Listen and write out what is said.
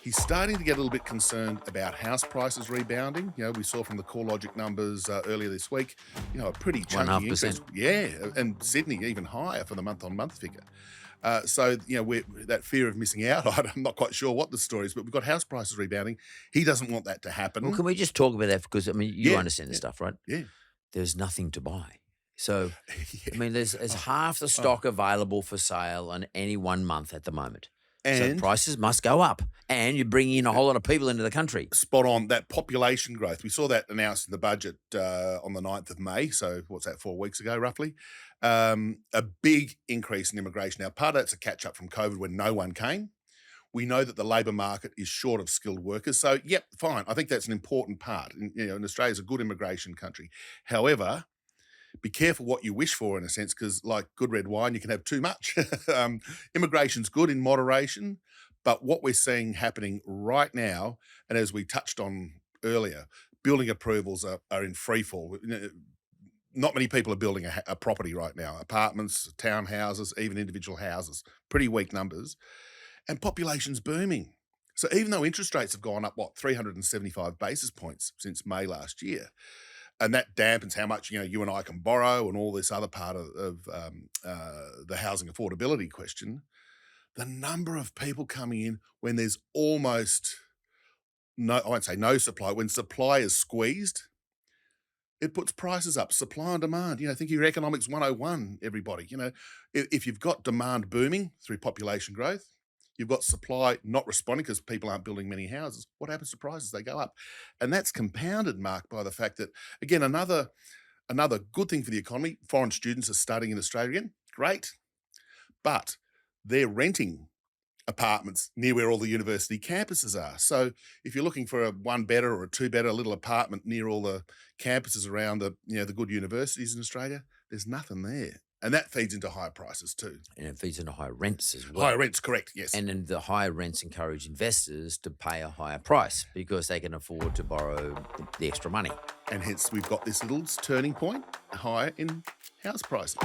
He's starting to get a little bit concerned about house prices rebounding. We saw from the CoreLogic numbers earlier this week, a pretty chunky increase. 1.5%. Yeah, and Sydney even higher for the month-on-month figure. That fear of missing out, I'm not quite sure what the story is, but we've got house prices rebounding. He doesn't want that to Well, happen. can we just talk about that? Because, I mean, you Yeah, understand this yeah, stuff, right? yeah. There's nothing to buy. So, Yeah. I mean, there's Oh, half the oh. stock available for sale on any 1 month at the moment. So And prices must go up. And you're bringing in a whole lot of people into the country. spot on that population growth. We saw that announced in the budget on the 9th of May. So what's that, 4 weeks ago, roughly? A big increase in immigration. Now, part of that's a catch up from COVID when no one came. We know that the labour market is short of skilled workers. So, yep, fine. I think that's an important part. And Australia's a good immigration country. However, be careful what you wish for in a sense, because like good red wine, you can have too much. Immigration's good in moderation, but what we're seeing happening right now, and as we touched on earlier, building approvals are in free fall. Not many people are building a property right now. Apartments, townhouses, even individual houses. Pretty weak numbers. And population's booming. So even though interest rates have gone up, 375 basis points since May last year, and that dampens how much you and I can borrow and all this other part of the housing affordability question. The number of people coming in when there's almost no, I won't say no supply, when supply is squeezed, it puts prices up. Supply and demand. Think of your economics 101, everybody. If you've got demand booming through population growth, you've got supply not responding because people aren't building many houses. What happens to prices? They go up. And that's compounded, Mark, by the fact that, again, another good thing for the economy, foreign students are studying in Australia again. Great. But they're renting apartments near where all the university campuses are. So if you're looking for a one better or a two better little apartment near all the campuses around the good universities in Australia, there's nothing there. And that feeds into higher prices too. And it feeds into higher rents as well. Higher rents, correct, yes. And then the higher rents encourage investors to pay a higher price because they can afford to borrow the extra money. And hence we've got this little turning point higher in house prices.